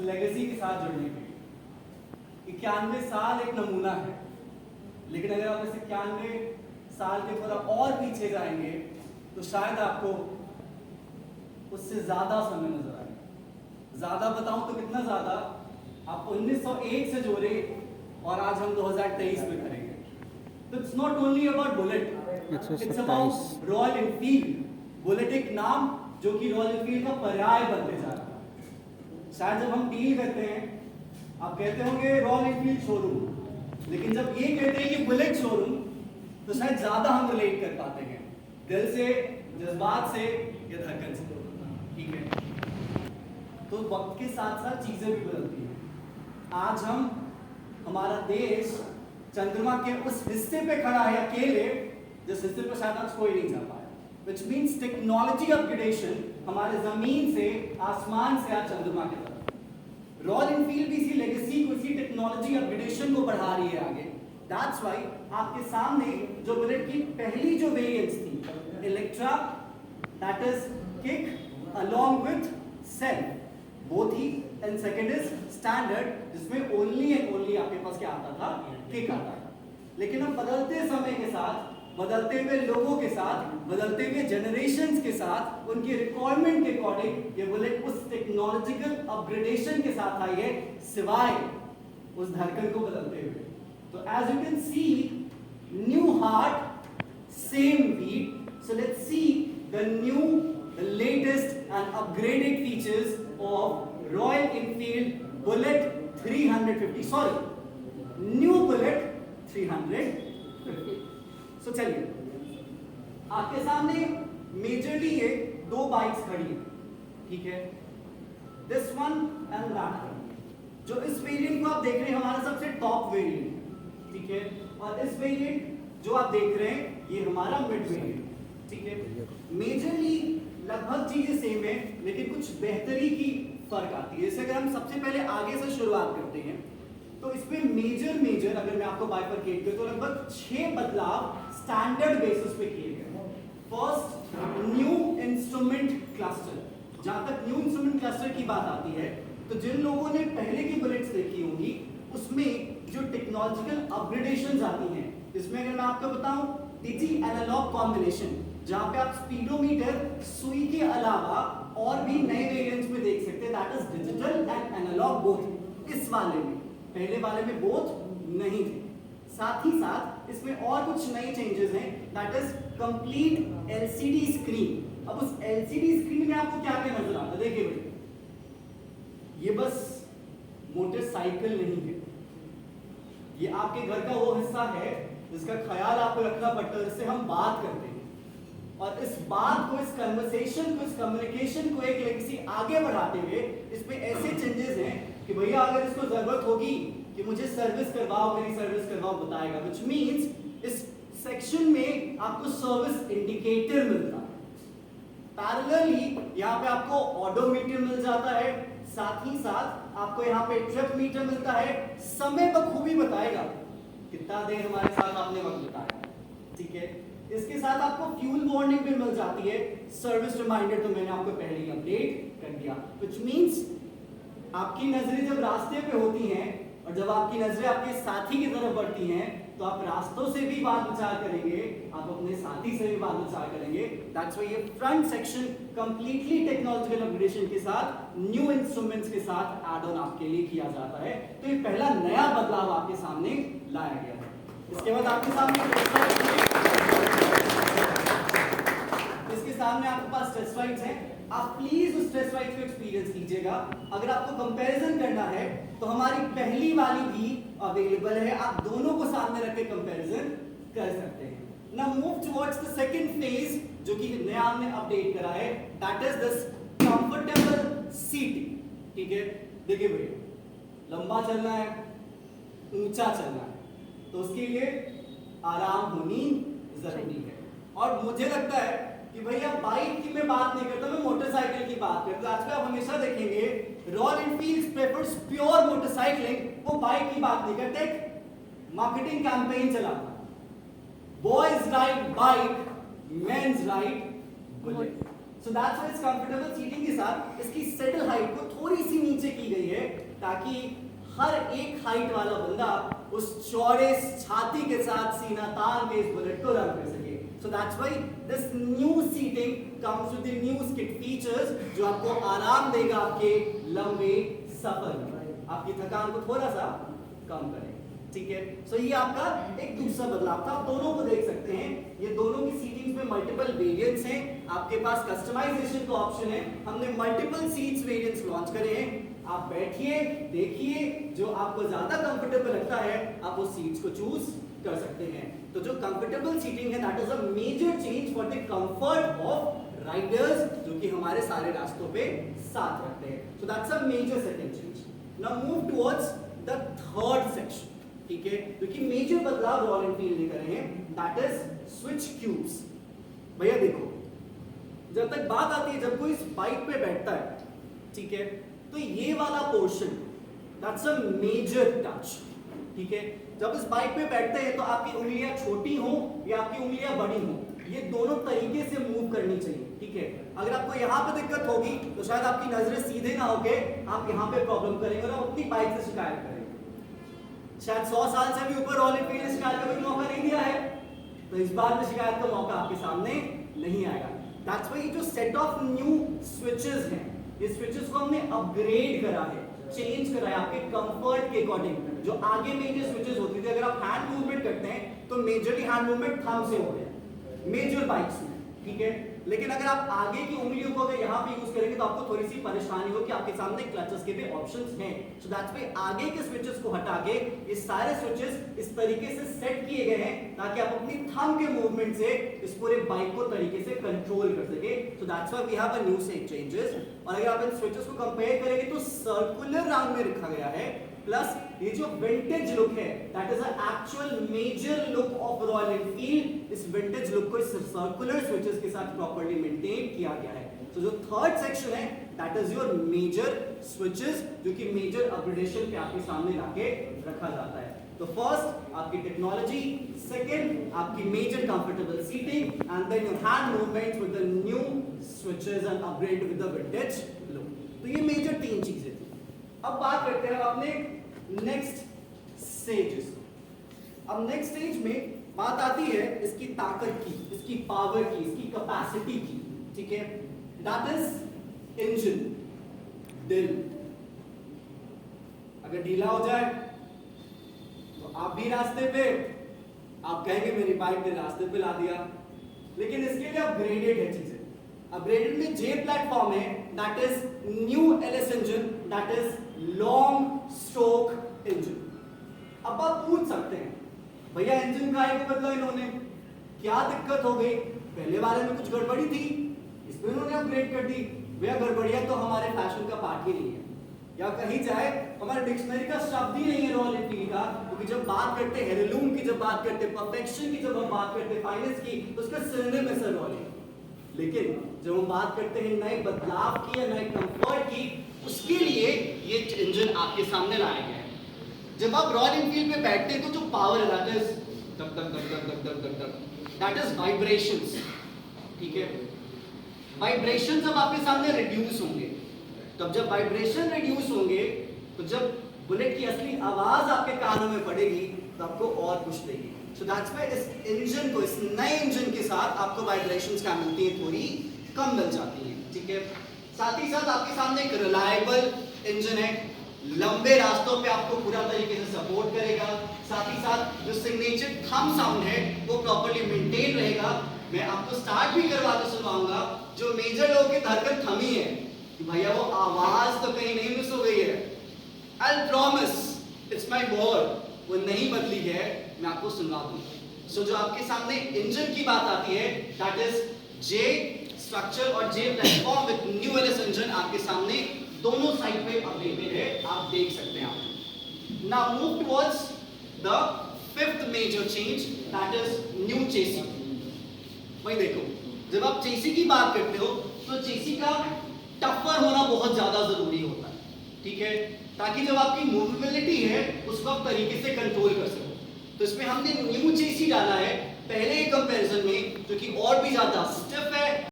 Legacy के साथ जुड़ने के लिए। 91 साल एक नमूना है, लेकिन अगर आप इस 91 साल के थोड़ा और पीछे जाएंगे तो शायद आपको उससे ज्यादा समय नजर आएगा। ज्यादा बताऊं तो कितना ज्यादा, आप 1901 से जोड़े और आज हम 2023 में करेंगे। तो it's not only about bullet, it's about royal Enfield. Bullet एक नाम जो कि रॉयल एनफील्ड का पर्याय बनते जा रहा है। शायद जब हम डील करते हैं आप कहते होंगे रॉयल एनफील्ड शोरूम, लेकिन जब ये कहते हैं कि बुलेट शोरूम तो शायद ज्यादा हम रिलेट कर पाते हैं दिल से, जज्बात से या धड़कन से। ठीक है, तो वक्त के साथ साथ चीजें भी बदलती हैं। आज हमारा देश चंद्रमा के उस हिस्से पे खड़ा है अकेले जिस हिस्से पे शायद आज कोई नहीं जा पाया। Which means टेक्नोलॉजी अपग्रेडेशन हमारे जमीन से, आसमान से आज चंद्रमा की तरफ। रॉयल एनफील्ड भी इसी लेगेसी को, इसी टेक्नोलॉजी अपग्रेडेशन को बढ़ा रही है आगे। That's why आपके सामने जो बुलेट की पहली जो वेरिएंट्स थी, Electra, that is kick along with self, वो थी, एंड सेकंड इज स्टैंडर्ड जिसमें ओनली एंड ओनली आपके पास क्या आता था, किक आता था। लेकिन अब बदलते समय के साथ, बदलते हुए लोगों के साथ, बदलते हुए जनरेशंस के साथ, उनकी रिक्वायरमेंट के अकॉर्डिंग ये बुलेट उस टेक्नोलॉजिकल अपग्रेडेशन के साथ आई है, सिवाय उस धड़कन को बदलते हुए। तो as you can see, new heart same beat. So let's see the new, the latest and upgraded features of Royal Enfield Bullet 350, sorry, new Bullet 350। So चलिए, आपके सामने मेजरली ये दो बाइक्स खड़ी हैं, ठीक है, this one and that one. जो इस वेरिएंट को आप देख रहे हैं हमारा सबसे टॉप वेरिएंट, ठीक है, और इस वेरिएंट जो आप देख रहे हैं ये हमारा मिड वेरिएंट, ठीक है। मेजरली लगभग चीजें सेम है, लेकिन कुछ बेहतरी की फर्क आती है। जैसे अगर हम सबसे पहले आगे से शुरुआत करते हैं तो इसमें मेजर अगर मैं आपको बाइफरकेट करूं तो लगभग 6 बदलाव स्टैंडर्ड बेसिस पे किए गए। First, new instrument cluster. जहां तक न्यू इंस्ट्रूमेंट क्लस्टर की बात आती है तो जिन लोगों ने पहले की बुलेट्स देखी होंगी उसमें जो टेक्नोलॉजिकल अपग्रेडेशंस आती हैं, इसमें अगर मैं आपको बताऊं, डिजी एनालॉग कॉम्बिनेशन, जहां पे आप स्पीडोमीटर सुई के अलावा और भी नए वेरिएंट्स में देख सकते हैं, that is digital and analogue both. इस वाले में, पहले वाले में बोथ नहीं थे। साथ ही साथ इसमें और कुछ नए चेंजेस हैं, that is complete LCD screen. अब उस एलसीडी स्क्रीन में आपको क्या क्या नजर आता है, देखिए भाई, ये बस मोटरसाइकिल नहीं है, ये आपके घर का वो हिस्सा है जिसका ख्याल आपको रखना पड़ता है, जिससे हम बात करते हैं। और इस बात को, इस कन्वर्सेशन को, इस कम्युनिकेशन को एक लेगेसी आगे बढ़ाते हुए इसमें ऐसे चेंजेस हैं कि भैया अगर इसको जरूरत होगी कि मुझे सर्विस करवाओ, मेरी सर्विस करवाओ, बताएगा। व्हिच मींस इस सेक्शन में आपको सर्विस इंडिकेटर मिलता है। पैरेलली यहाँ पे आपको ऑडोमीटर मिल जाता है, साथ ही साथ आपको यहाँ पे ट्रिप मीटर मिलता है, समय बखूबी बताएगा कितना देर हमारे साथ आपने वक्त बिताया, ठीक है। इसके साथ आपको फ्यूल वार्निंग भी मिल जाती है, सर्विस रिमाइंडर तो मैंने आपको पहले ही अपडेट कर दिया। व्हिच मींस आपकी नजरें जब रास्ते पे होती हैं और जब आपकी नजरें आपके साथी की तरफ बढ़ती हैं तो आप रास्तों से भी बात विचार करेंगे, आप अपने साथी से भी बात विचार करेंगे। दैट्स व्हाई ये front section completely technological upgradation के साथ, न्यू इंस्ट्रूमेंट्स के साथ ऐड ऑन आपके लिए किया जाता है। तो ये पहला नया बदलाव आपके सामने लाया गया है। इसके बाद आपके सामने आपके पास टेस्ट राइड्स हैं। आप प्लीज उस टेस्ट राइड्स को एक्सपीरियंस कीजिएगा। अगर आपको कंपैरिजन करना है तो हमारी पहली वाली भी अवेलेबल है, आप दोनों को सामने रख के कंपैरिजन कर सकते हैं। Now move towards the second phase, जो कि नया हमने अपडेट करा है, that is this comfortable seating, ठीक है। देखिए भैया, लंबा चलना है, ऊंचा चलना है, तो उसके लिए आराम होनी जरूरी है। और मुझे लगता है कि भैया बाइक की मैं बात नहीं करता, मैं मोटरसाइकिल की बात करता। आजकल आप हमेशा देखेंगे Royal Enfield prefers pure motorcycling, वो बाइक की बात नहीं करते, मार्केटिंग कैंपेन चलाता, boys ride bike, men's ride Bullet. So that's why इस कंफर्टेबल सीटिंग के साथ इसकी सेटल हाइट को थोड़ी सी नीचे की गई है, ताकि हर एक हाइट वाला बंदा उस चौड़े छाती के साथ सीना तान के इस बुलेट को रन कर सके। So that's why this new seating comes with the new skid features जो आपको आराम देगा आपके लंबे सफर में, आपकी थकान को थोड़ा सा कम करेगा। ठीक है, सो ये आपका एक दूसरा बदलाव था। आप दोनों को देख सकते हैं, ये दोनों की सीटिंग्स में मल्टीपल वेरिएंट्स हैं। आपके पास कस्टमाइजेशन का ऑप्शन है, हमने मल्टीपल सीट्स वेरिएंट्स लॉन्च करे हैं। आप बैठिए, देखिए, जो आपको ज्यादा कंफर्टेबल लगता है आप उस सीट्स को चूज कर सकते हैं। तो जो कंफर्टेबल सीटिंग है that is a major change for the comfort of riders जो कि हमारे सारे रास्तों पे साथ रहते हैं। So that's a major second change. Now move towards the third section. ठीक है, क्योंकि मेजर बदलाव रॉयल एनफील्ड लेकर आए हैं दैट इज स्विच क्यूब्स। भैया देखो, जब तक बात आती है जब कोई इस बाइक पे बैठता है, ठीक है, तो ये वाला portion that's a major touch. ठीक है, जब इस बाइक पे बैठते हैं तो आपकी उंगलियां छोटी हो या आपकी उंगलियां बड़ी हो, ये दोनों तरीके से मूव करनी चाहिए। ठीक है, अगर आपको यहाँ पे दिक्कत होगी तो शायद आपकी नजरें सीधे ना होके आप यहाँ पे प्रॉब्लम करेंगे और आप अपनी बाइक से शिकायत करेंगे। शायद 100 साल से भी ऊपर रॉयल एनफील्ड ने शिकायत का कोई मौका नहीं दिया है, तो इस बार में शिकायत का मौका आपके सामने नहीं आएगा। दैट्स व्हाई जो सेट ऑफ न्यू स्विचेस हैं, ये स्विचेस को हमने अपग्रेड करा है, चेंज करा है आपके कंफर्ट के अकॉर्डिंग। जो आगे में जो स्विचेस होती थी, अगर आप हैंड मूवमेंट करते हैं तो मेजरली हैंड मूवमेंट थंब से हो गया मेजर बाइक्स में। ठीक है, लेकिन अगर आप आगे की उंगलियों को अगर यहाँ पे यूज करेंगे तो आपको थोड़ी सी परेशानी हो कि आपके सामने क्लचेस के भी ऑप्शंस हैं। सो दैट्स व्हाई आगे के स्विचेस को हटा के ये सारे स्विचेस इस तरीके से सेट किए गए हैं ताकि आप अपनी थंब के मूवमेंट से इस पूरे बाइक को तरीके से कंट्रोल कर सके। So that's why we have a new set changes. और अगर आप इन स्विचेस को कंपेयर करेंगे तो सर्कुलर राउंड में रखा गया है, प्लस ये जो विंटेज लुक है that is a actual major look of Royal Enfield. इस विंटेज लुक को इस सर्कुलर स्विचेस के साथ प्रॉपर्ली मेंटेन किया गया है। तो जो थर्ड सेक्शन है that is your major switches जो कि मेजर अपग्रेडेशन पे आपके सामने लाके रखा जाता है। तो फर्स्ट आपकी टेक्नोलॉजी, सेकंड आपकी major comfortable seating and then your hand movements with the new switches and upgrade with the vintage look. तो ये मेजर तीन चीजें थी। अब बात करते हैं अपने नेक्स्ट स्टेजेस। अब नेक्स्ट स्टेज में बात आती है इसकी ताकत की, इसकी पावर की, इसकी कैपेसिटी की। ठीक है, दैट इज इंजन दिल। अगर ढीला हो जाए तो आप भी रास्ते पे, आप कहेंगे मेरी बाइक ने रास्ते पे ला दिया, लेकिन इसके लिए अपग्रेडेड है चीजें। अपग्रेडेड में जे प्लेटफॉर्म है that is new LS engine that is long stroke engine. अब आप पूछ सकते हैं भैया इंजन का आगे बदला इन्होंने, क्या दिक्कत हो गई? पहले वाले में कुछ गड़बड़ी थी, इसमें इन्होंने अपग्रेड कर दी। भैया गड़बड़ियां तो हमारे फैशन का पार्ट ही नहीं है, या कहीं जाए हमारे डिक्शनरी का शब्द ही नहीं है रॉयल एनफील्ड का। क्योंकि जब बात करते हैं हेirloom की, जब बात करते हैं परफेक्शन की, जब हम बात करते हैं फाइनेंस की, तो उसका सिनोनिम है सर रॉयल। लेकिन जब हम बात करते हैं नए बदलाव की या नए कंफर्ट की, उसके लिए ये इंजन आपके सामने लाया गया है। जब आप रॉयल एनफील्ड पे बैठते हैं तो जो पावर है दैट इज धक धक धक धक धक धक धक धक, दैट इज वाइब्रेशंस। ठीक है, वाइब्रेशंस अब आपके सामने रिड्यूस होंगे। तब जब वाइब्रेशन रिड्यूस होंगे तो जब बुलेट की असली आवाज आपके कानों में पड़ेगी तो आपको और कुछ देगी। सो दैट्स व्हाई इस इंजन को, इस नए इंजन के साथ आपको वाइब्रेशंस क्या मिलती है, थोड़ी कम मिल जाती है। ठीक है, साथ ही साथ आपके सामने एक रिलायबल इंजन है, लंबे रास्तों पे आपको पूरा तरीके से सपोर्ट करेगा। साथ ही साथ जो सिग्नेचर थंब साउंड है वो प्रॉपर्ली मेंटेन रहेगा। मैं आपको स्टार्ट भी करवा के सुनाऊंगा, जो मेजर लोगों की धड़कन थमी है कि भैया वो आवाज तो कहीं नहीं मिस हो गई है। I promise, it's my word, वो नहीं बदली है, मैं आपको सुनवा दूंगा। सो जो आपके सामने इंजन की बात आती है दैट इज जे स्ट्रक्चर और J platform with new LS engine आपके सामने दोनों साइड पे अवेलेबल है, आप देख सकते हैं। आप now move towards the fifth major change that is new chassis. भाई देखो, जब आप चेसी की बात करते हो तो चेसी का टफर होना बहुत ज्यादा जरूरी होता है। ठीक है, ताकि जब आपकी मूवेबिलिटी है उसको आप तरीके से कंट्रोल कर सको। तो इसमें हमने न्यू चेसी डाला है पहले के कंपैरिजन में, जो कि और भी ज्यादा स्टिफ है।